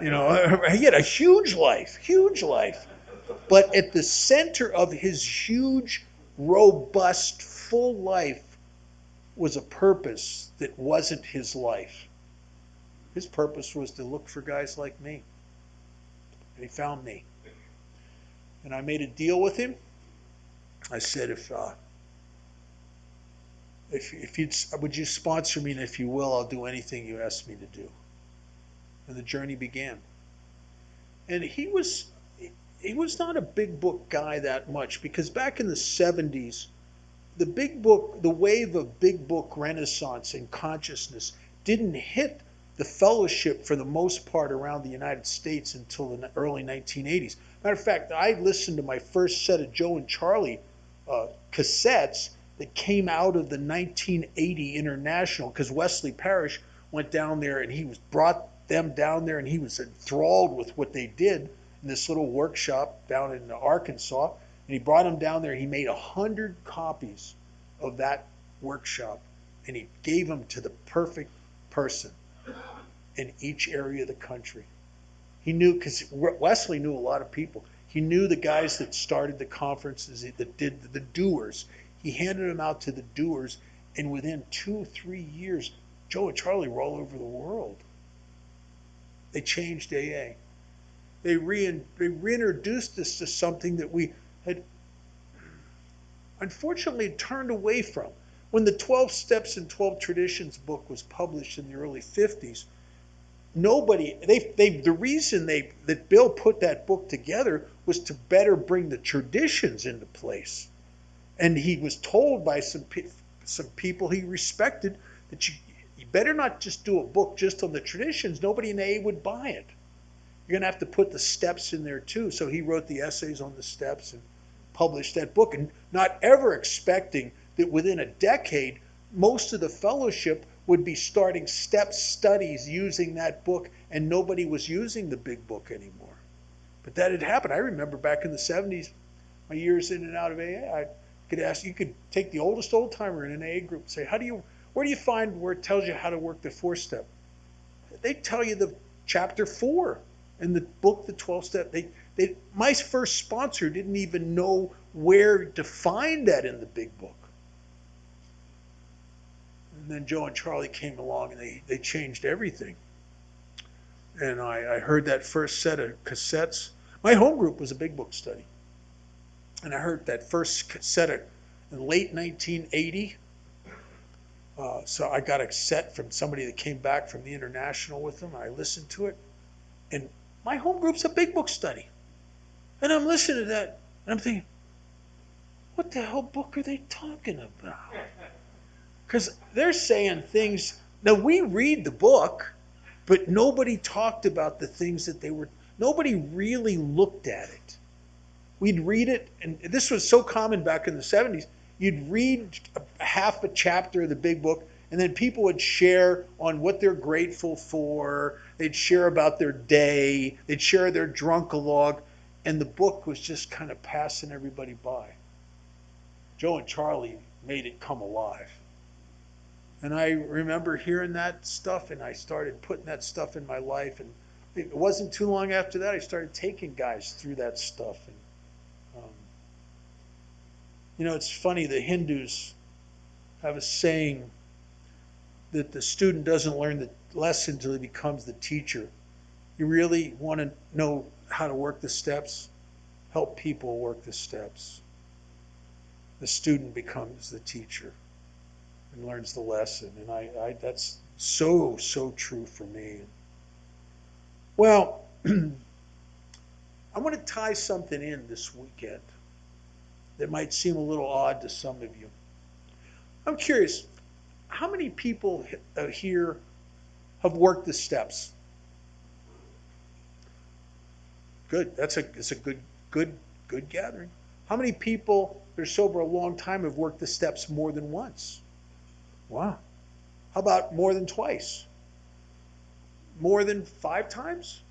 You know, he had a huge life, huge life. But at the center of his huge, robust, full life was a purpose that wasn't his life. His purpose was to look for guys like me. And he found me. And I made a deal with him. I said, if you'd, would you sponsor me? And if you will, I'll do anything you ask me to do. And the journey began. And he was not a big book guy that much, because back in the 70s, the big book, the wave of big book renaissance and consciousness didn't hit the fellowship for the most part around the United States until the early 1980s. Matter of fact, I listened to my first set of Joe and Charlie cassettes that came out of the 1980 International, because Wesley Parrish went down there and he brought them down there, and he was enthralled with what they did in this little workshop down in Arkansas. And he brought them down there. He made 100 copies of that workshop, and he gave them to the perfect person in each area of the country. He knew, because Wesley knew a lot of people. He knew the guys that started the conferences, that did the doers. He handed them out to the doers, and within 2-3 years, Joe and Charlie were all over the world. They changed AA. They reintroduced us to something that we had unfortunately turned away from. When the 12 Steps and 12 Traditions book was published in the early 50s, the reason that Bill put that book together was to better bring the traditions into place. And he was told by some people he respected that you better not just do a book just on the traditions. Nobody in AA would buy it. You're going to have to put the steps in there too. So he wrote the essays on the steps and published that book, and not ever expecting that within a decade, most of the fellowship would be starting step studies using that book, and nobody was using the big book anymore. But that had happened. I remember back in the 70s, my years in and out of AA, I could ask, you could take the oldest old timer in an AA group and say, where do you find where it tells you how to work the 4-step? They tell you the chapter 4 in the book, the 12 step. My first sponsor didn't even know where to find that in the big book. And then Joe and Charlie came along, and they changed everything. And I heard that first set of cassettes. My home group was a big book study. And I heard that first cassette in late 1980. So I got a set from somebody that came back from the International with them. I listened to it. And my home group's a big book study. And I'm listening to that, and I'm thinking, what the hell book are they talking about? Because they're saying things. Now, we read the book, but nobody talked about the things that nobody really looked at it. We'd read it, and this was so common back in the 70s. You'd read half a chapter of the big book, and then people would share on what they're grateful for. They'd share about their day. They'd share their drunk-a-log, and the book was just kind of passing everybody by. Joe and Charlie made it come alive. And I remember hearing that stuff, and I started putting that stuff in my life. And it wasn't too long after that I started taking guys through that stuff. And it's funny, the Hindus have a saying that the student doesn't learn the lesson until he becomes the teacher. You really want to know how to work the steps? Help people work the steps. The student becomes the teacher and learns the lesson. And that's so true for me. Well, I want to tie something in this weekend that might seem a little odd to some of you. I'm curious, how many people here have worked the steps? Good. It's a good gathering. How many people that are sober a long time have worked the steps more than once? Wow. How about more than twice? More than 5 times?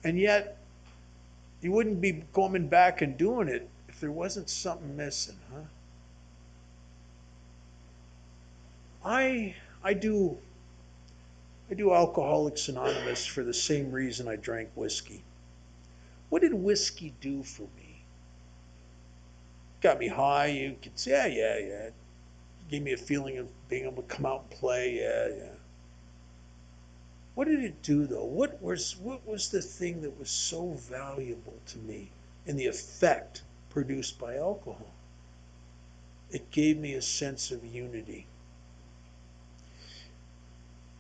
And yet, you wouldn't be coming back and doing it if there wasn't something missing, huh? I I do I do Alcoholics Anonymous for the same reason I drank whiskey. What did whiskey do for me? Got me high. You could say, yeah. Gave me a feeling of being able to come out and play. Yeah. What did it do though? What was the thing that was so valuable to me in the effect produced by alcohol? It gave me a sense of unity.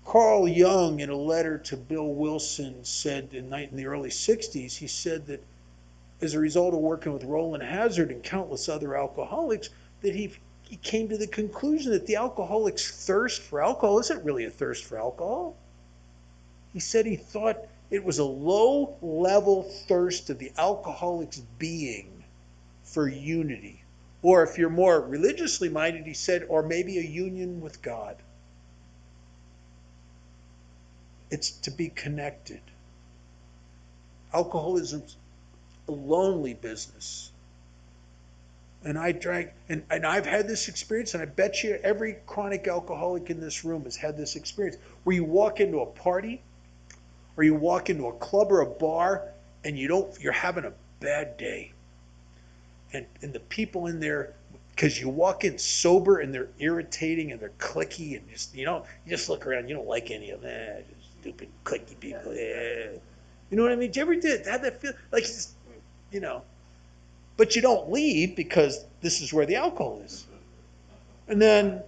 Carl Jung, in a letter to Bill Wilson, said in the early 60s, he said that as a result of working with Roland Hazard and countless other alcoholics, that he came to the conclusion that the alcoholic's thirst for alcohol isn't really a thirst for alcohol. He said he thought it was a low-level thirst of the alcoholic's being for unity. Or if you're more religiously minded, he said, or maybe a union with God. It's to be connected. Alcoholism's a lonely business. And I drank, and I've had this experience, and I bet you every chronic alcoholic in this room has had this experience, where you walk into a party, or you walk into a club or a bar, and you're having a bad day. And the people in there, because you walk in sober and they're irritating and they're cliquey, and you just look around, you don't like any of that. Stupid cliquey people. Yeah. You know what I mean? Did you ever have that feel like, but you don't leave because this is where the alcohol is. And then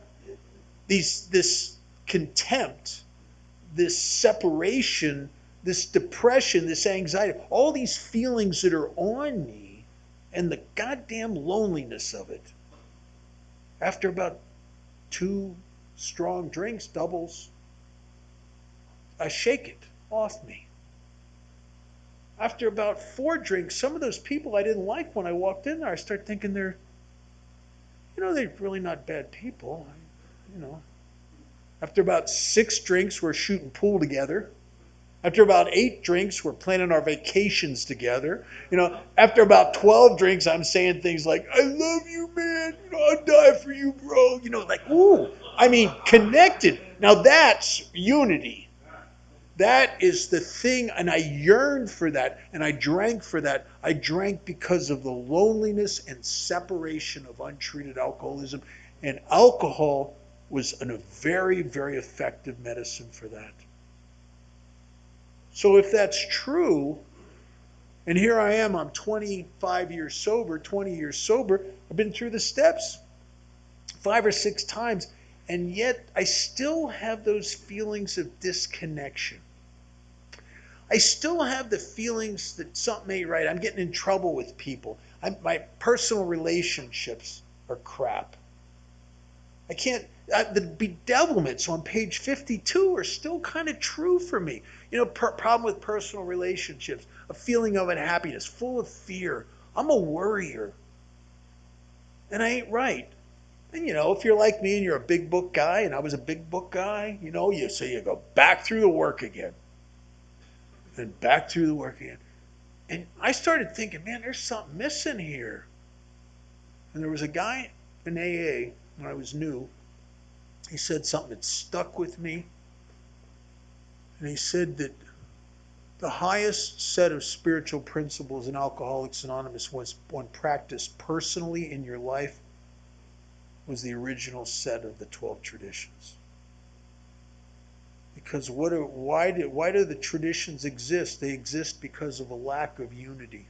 this contempt, this separation, this depression, this anxiety, all these feelings that are on me, and the goddamn loneliness of it. After about 2 strong drinks, doubles, I shake it off me. After about 4 drinks, some of those people I didn't like when I walked in there, I start thinking they're really not bad people. After about 6 drinks, we're shooting pool together. After about 8 drinks, we're planning our vacations together. After about 12 drinks, I'm saying things like, I love you, man. I'll die for you, bro. Ooh. Connected. Now that's unity. That is the thing, and I yearned for that, and I drank for that. I drank because of the loneliness and separation of untreated alcoholism, and alcohol was a very, very effective medicine for that. So if that's true, and here I am, I'm 25 years sober, 20 years sober, I've been through the steps 5 or 6 times, and yet I still have those feelings of disconnection. I still have the feelings that something ain't right. I'm getting in trouble with people. My personal relationships are crap. I can't, the bedevilments on page 52 are still kind of true for me. Problem with personal relationships, a feeling of unhappiness, full of fear. I'm a worrier. And I ain't right. And if you're like me and you're a big book guy, and I was a big book guy, you go back through the work again. And back through the work again. And I started thinking, man, there's something missing here. And there was a guy in AA when I was new. He said something that stuck with me. And he said that the highest set of spiritual principles in Alcoholics Anonymous was one practiced personally in your life was the original set of the 12 traditions. Because why do the traditions exist? They exist because of a lack of unity.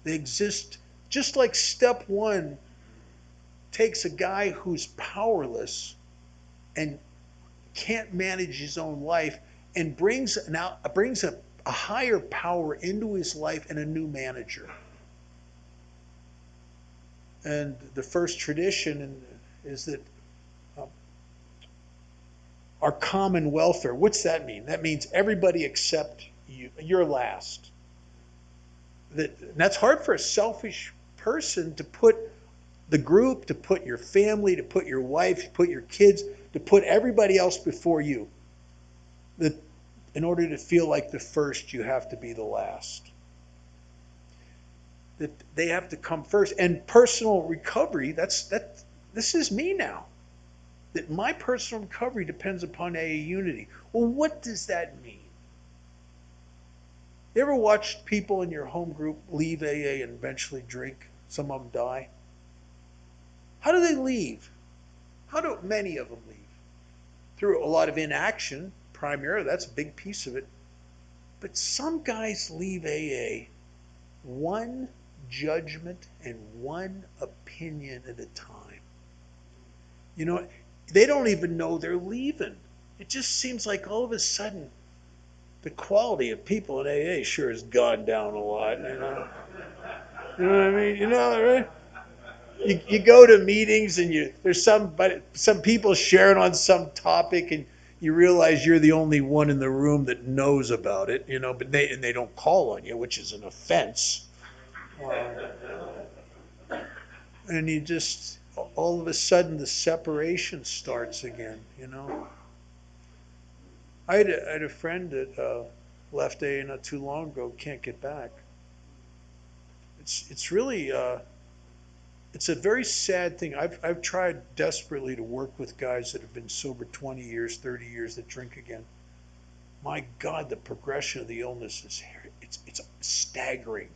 They exist just like step 1 takes a guy who's powerless and can't manage his own life and brings a higher power into his life and a new manager. And the first tradition is that our common welfare. What's that mean? That means everybody except you. You're last. That's hard for a selfish person to put the group, to put your family, to put your wife, to put your kids, to put everybody else before you. That in order to feel like the first, you have to be the last. That they have to come first. And personal recovery, this is me now. that my personal recovery depends upon AA unity. Well, what does that mean? You ever watched people in your home group leave AA and eventually drink? Some of them die. How do they leave? How do many of them leave? Through a lot of inaction, primarily. That's a big piece of it. But some guys leave AA one judgment and one opinion at a time. You know, they don't even know they're leaving. It just seems like all of a sudden the quality of people in AA sure has gone down a lot, you know. You know what I mean? You know, right? You go to meetings and there's some people sharing on some topic and you realize you're the only one in the room that knows about it, you know, but they don't call on you, which is an offense. And you just all of a sudden the separation starts again, you know. I had a friend that left AA not too long ago, can't get back. It's really it's a very sad thing. I've tried desperately to work with guys that have been sober 20 years, 30 years that drink again. My God, the progression of the illness it's staggering.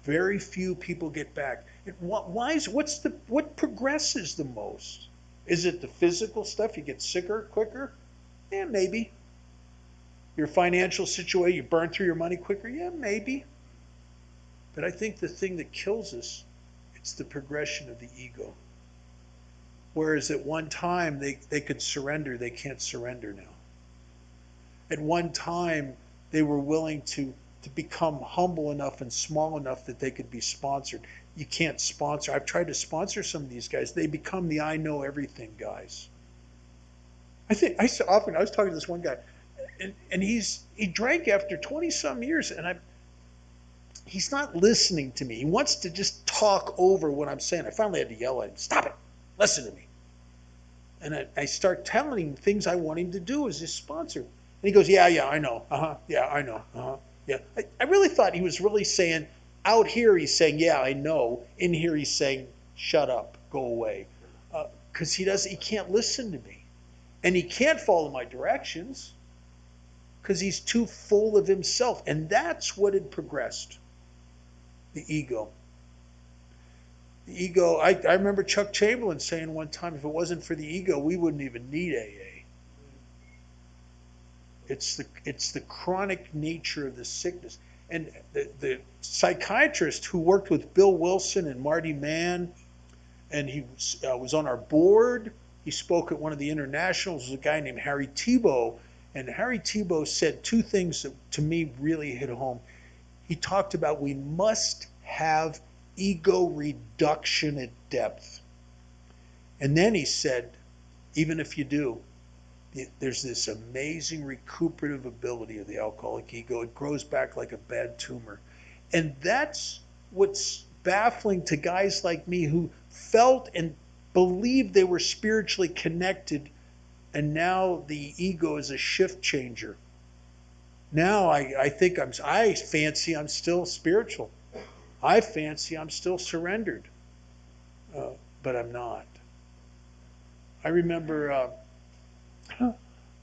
Very few people get back. What progresses the most? Is it the physical stuff? You get sicker quicker? Yeah, maybe. Your financial situation, you burn through your money quicker? Yeah, maybe. But I think the thing that kills us, it's the progression of the ego. Whereas at one time they could surrender, they can't surrender now. At one time they were willing to become humble enough and small enough that they could be sponsored. You can't sponsor. I've tried to sponsor some of these guys. They become the I know everything guys. I was talking to this one guy, and he drank after 20 some years, and he's not listening to me. He wants to just talk over what I'm saying. I finally had to yell at him, stop it, listen to me. And I start telling him things I want him to do as his sponsor. And he goes, yeah, I know, yeah, I know, yeah. I really thought he was really saying, out here he's saying, yeah, I know. In here he's saying, shut up, go away. Because he can't listen to me. And he can't follow my directions because he's too full of himself. And that's what had progressed. The ego. The ego, I remember Chuck Chamberlain saying one time, if it wasn't for the ego, we wouldn't even need AA. It's the chronic nature of the sickness. And the psychiatrist who worked with Bill Wilson and Marty Mann, and he was on our board, he spoke at one of the internationals, was a guy named Harry Tiebout, and Harry Tiebout said two things that to me really hit home. He talked about we must have ego reduction at depth. And then he said, even if you do, there's this amazing recuperative ability of the alcoholic ego. It grows back like a bad tumor. And that's what's baffling to guys like me who felt and believed they were spiritually connected, and now the ego is a shift changer. Now I fancy I'm still spiritual. I fancy I'm still surrendered, but I'm not. I remember,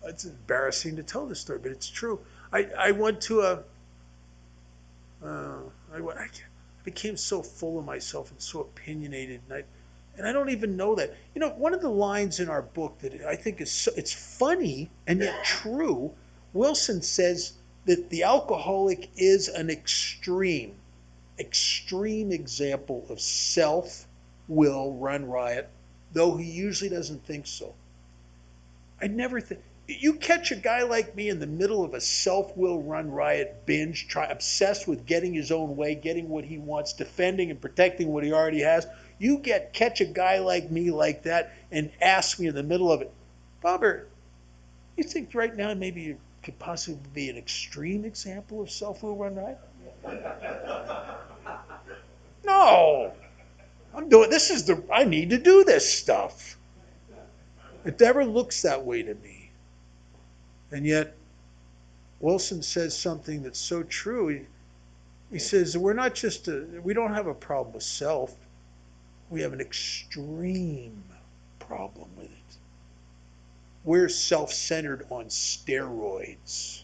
it's embarrassing to tell this story, but it's true. I went to I became so full of myself and so opinionated, and I don't even know that. You know, one of the lines in our book that I think it's funny and yet true. Wilson says that the alcoholic is an extreme example of self-will run riot, though he usually doesn't think so. I never think. You catch a guy like me in the middle of a self-will run riot binge, obsessed with getting his own way, getting what he wants, defending and protecting what he already has. You catch a guy like me like that and ask me in the middle of it, Robert, you think right now maybe you could possibly be an extreme example of self-will run riot? No, I'm doing this. I need to do this stuff. It never looks that way to me. And yet, Wilson says something that's so true. He says we don't have a problem with self. We have an extreme problem with it. We're self-centered on steroids.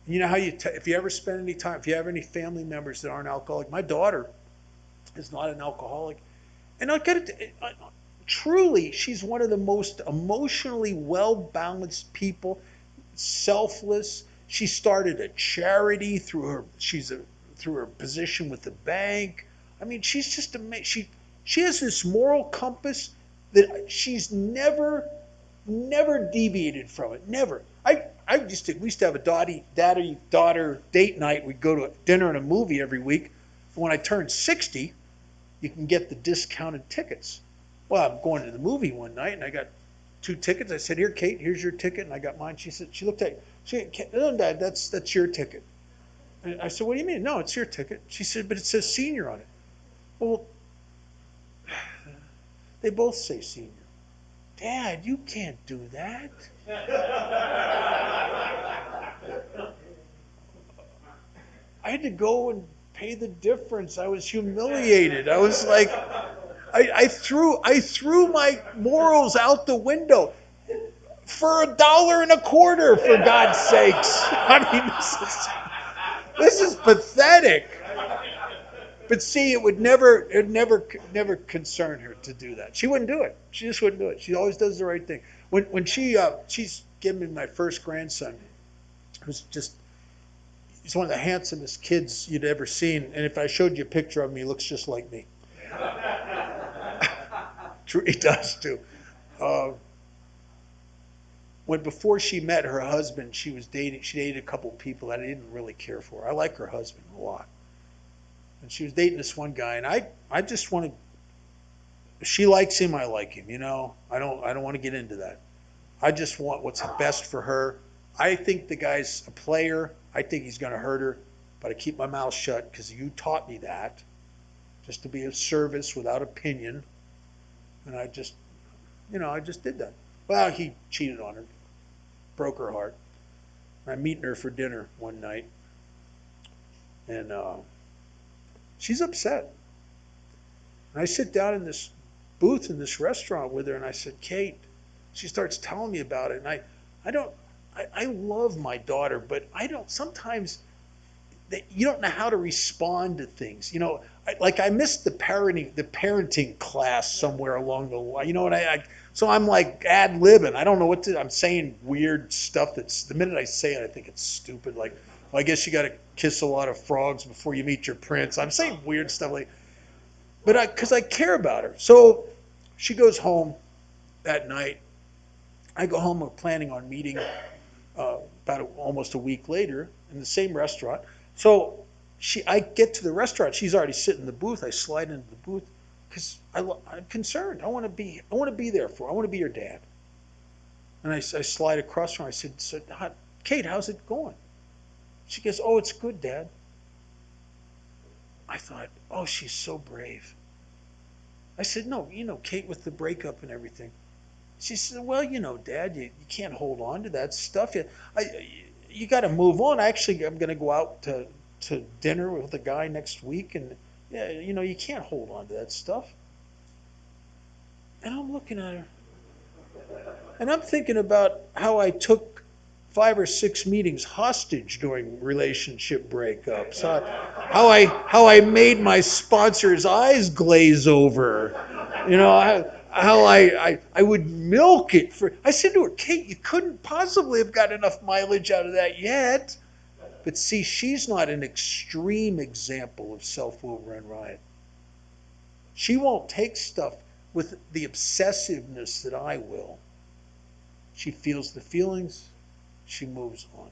You know how if you ever spend any time, if you have any family members that aren't alcoholic, my daughter is not an alcoholic. And I got it. Truly, she's one of the most emotionally well-balanced people, selfless. She started a charity through her position with the bank. I mean, she's just amazing. She has this moral compass that she's never deviated from it. Never. We used to have a daddy-daughter date night. We'd go to dinner and a movie every week. When I turned 60, you can get the discounted tickets. Well, I'm going to the movie one night, and I got 2 tickets. I said, "Here, Kate, here's your ticket." And I got mine. She looked at it. She said, "No, Dad, that's your ticket." And I said, "What do you mean?" "No, it's your ticket." She said, "But it says senior on it." Well, they both say senior. Dad, you can't do that. I had to go and pay the difference. I was humiliated. I was like, I threw my morals out the window for $1.25, for God's sakes. I mean, this is pathetic. But see, it never concern her to do that. She wouldn't do it. She just wouldn't do it. She always does the right thing. When she's given me my first grandson, he's one of the handsomest kids you'd ever seen. And if I showed you a picture of him, he looks just like me. He does too. Before she met her husband, she dated a couple of people that I didn't really care for. I like her husband a lot. And she was dating this one guy, and I just wanted. She likes him, I like him. You know, I don't want to get into that. I just want what's best for her. I think the guy's a player. I think he's going to hurt her, but I keep my mouth shut because you taught me that, just to be of service without opinion. And I just did that. Well, he cheated on her, broke her heart. I'm meeting her for dinner one night, and she's upset. And I sit down in this booth in this restaurant with her, and I said, "Kate," she starts telling me about it, and I love my daughter, but sometimes you don't know how to respond to things. You know, I missed the parenting class somewhere along the line. You know what so I'm like ad-libbing. I don't know I'm saying weird stuff the minute I say it, I think it's stupid. Like, well, I guess you got to kiss a lot of frogs before you meet your prince. I'm saying weird stuff because I care about her. So she goes home that night. I go home. We're planning on meeting almost a week later in the same restaurant. So I get to the restaurant. She's already sitting in the booth. I slide into the booth because I'm concerned. I want to be there for her. I want to be her dad. And I slide across from her. I said, "Kate, how's it going?" She goes, "Oh, it's good, Dad." I thought, oh, she's so brave. I said, "No, Kate, with the breakup and everything." She said, "Well, Dad, you can't hold on to that stuff. You got to move on. I'm going to go out to dinner with a guy next week, and you can't hold on to that stuff." And I'm looking at her, and I'm thinking about how I took 5 or 6 meetings hostage during relationship breakups. How I made my sponsor's eyes glaze over. How I would milk it for. I said to her, "Kate, you couldn't possibly have got enough mileage out of that yet." But see, she's not an extreme example of self-will run riot. She won't take stuff with the obsessiveness that I will. She feels the feelings. She moves on.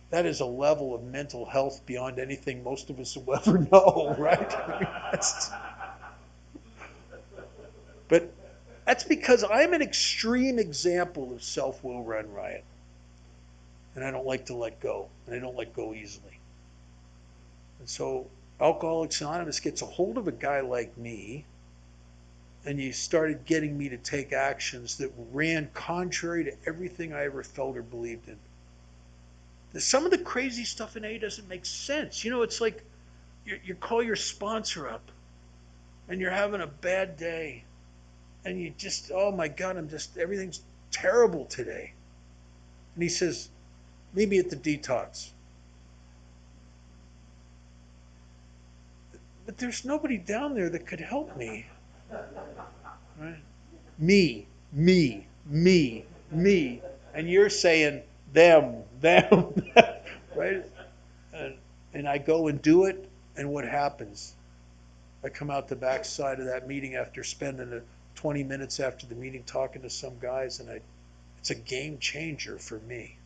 That is a level of mental health beyond anything most of us will ever know, right? But that's because I'm an extreme example of self-will run riot. And I don't like to let go. And I don't let go easily. And so Alcoholics Anonymous gets a hold of a guy like me, and you started getting me to take actions that ran contrary to everything I ever felt or believed in. Some of the crazy stuff in A doesn't make sense. It's like you call your sponsor up, and you're having a bad day. and you just, oh my God, everything's terrible today. And he says, meet me at the detox. But there's nobody down there that could help me. Right? Me, me. And you're saying them, right? And I go and do it, and what happens? I come out the backside of that meeting after spending 20 minutes after the meeting talking to some guys, and it's a game changer for me.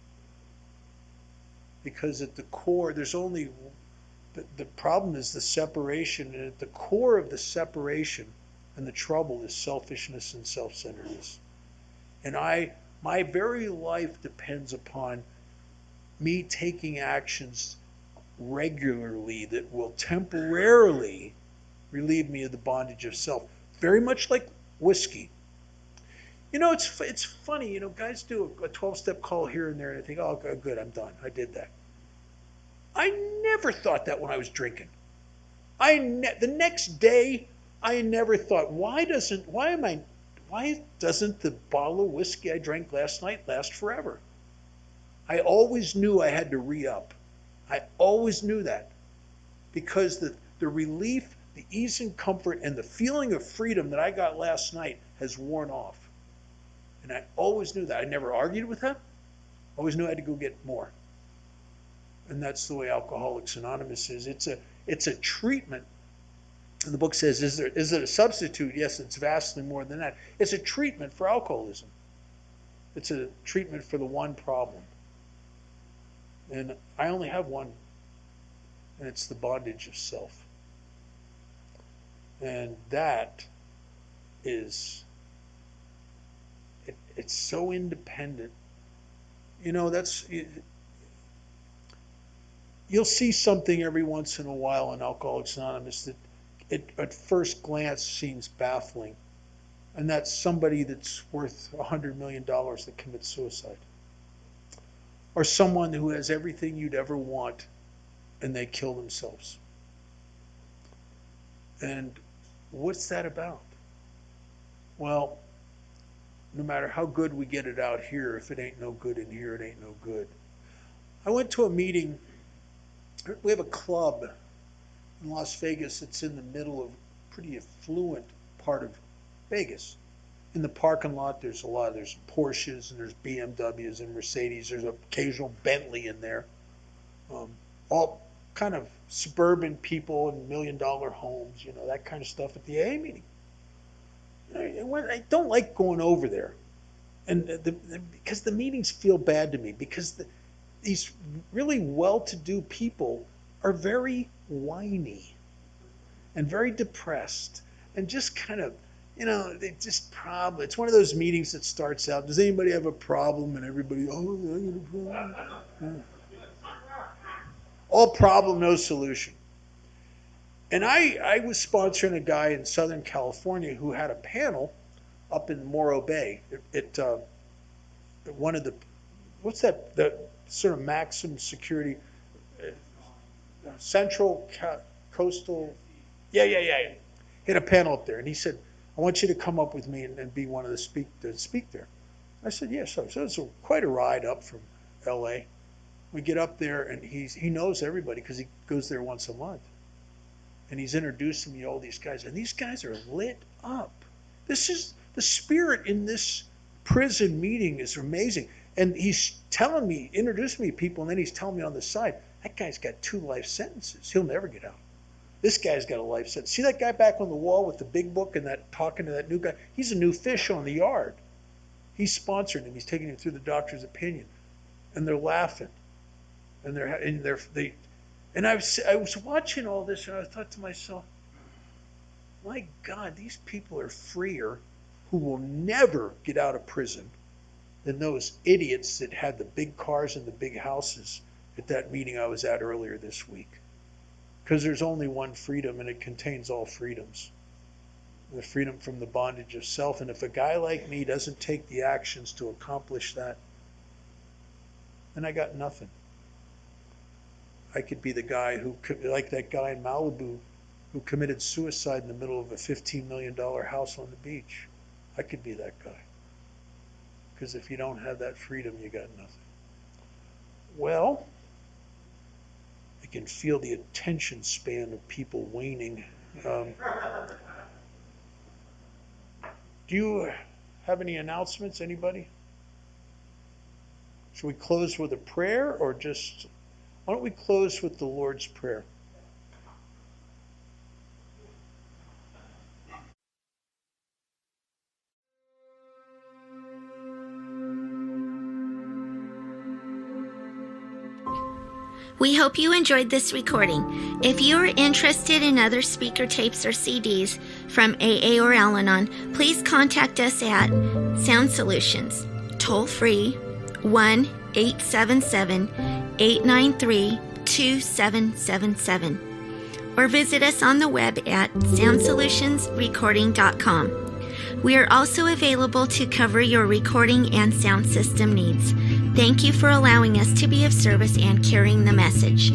Because at the core, there's only, the problem is the separation, and at the core of the separation and the trouble is selfishness and self-centeredness. And my very life depends upon me taking actions regularly that will temporarily relieve me of the bondage of self. Very much like whiskey. You know, it's funny, you know, guys do a 12-step call here and there and I think, oh, good, I'm done. I did that. I never thought that when I was drinking. The next day, I never thought, why doesn't the bottle of whiskey I drank last night last forever? I always knew I had to re-up. I always knew that. Because the relief, the ease and comfort, and the feeling of freedom that I got last night has worn off. And I always knew that. I never argued with that. I always knew I had to go get more. And that's the way Alcoholics Anonymous is. It's a treatment. And the book says, is it a substitute? Yes, it's vastly more than that. It's a treatment for alcoholism. It's a treatment for the one problem. And I only have one, and it's the bondage of self. And that is, it's so independent. You know, you'll see something every once in a while in Alcoholics Anonymous that at first glance seems baffling. And that's somebody that's worth $100 million that commits suicide. Or someone who has everything you'd ever want and they kill themselves. And what's that about? Well, no matter how good we get it out here, if it ain't no good in here, it ain't no good. I went to a meeting. We have a club in Las Vegas that's in the middle of a pretty affluent part of Vegas. In the parking lot, there's Porsches and there's BMWs and Mercedes. There's an occasional Bentley in there. All kind of suburban people in $1 million homes, you know, that kind of stuff at the AA meeting. I don't like going over there, and because the meetings feel bad to me, because these really well-to-do people are very whiny and very depressed and just kind of, you know, they just problem. It's one of those meetings that starts out, does anybody have a problem? And everybody, oh, I got a problem. Yeah. All problem, no solution. And I was sponsoring a guy in Southern California who had a panel up in Morro Bay at one of the, what's that, the sort of maximum security, central coastal, yeah. He had a panel up there, and he said, I want you to come up with me and be one of the speak there. I said, yes. So it's quite a ride up from LA. We get up there, and he knows everybody because he goes there once a month. And he's introducing me to all these guys, and these guys are lit up. This is the spirit in this prison meeting is amazing. And he's telling me, introducing me to people, and then he's telling me on the side, that guy's got 2 life sentences. He'll never get out. This guy's got a life sentence. See that guy back on the wall with the big book and that talking to that new guy? He's a new fish on the yard. He's sponsoring him. He's taking him through the doctor's opinion, and they're laughing, and I was watching all this, and I thought to myself, my God, these people are freer who will never get out of prison than those idiots that had the big cars and the big houses at that meeting I was at earlier this week. Because there's only one freedom, and it contains all freedoms. The freedom from the bondage of self. And if a guy like me doesn't take the actions to accomplish that, then I got nothing. I could be the guy who, like that guy in Malibu, who committed suicide in the middle of a $15 million house on the beach. I could be that guy. Because if you don't have that freedom, you got nothing. Well, I can feel the attention span of people waning. Do you have any announcements, anybody? Should we close with a prayer or just, why don't we close with the Lord's Prayer? We hope you enjoyed this recording. If you are interested in other speaker tapes or CDs from AA or Al-Anon, please contact us at Sound Solutions, toll free 1-877-893-2777, or visit us on the web at soundsolutionsrecording.com. We are also available to cover your recording and sound system needs. Thank you for allowing us to be of service and carrying the message.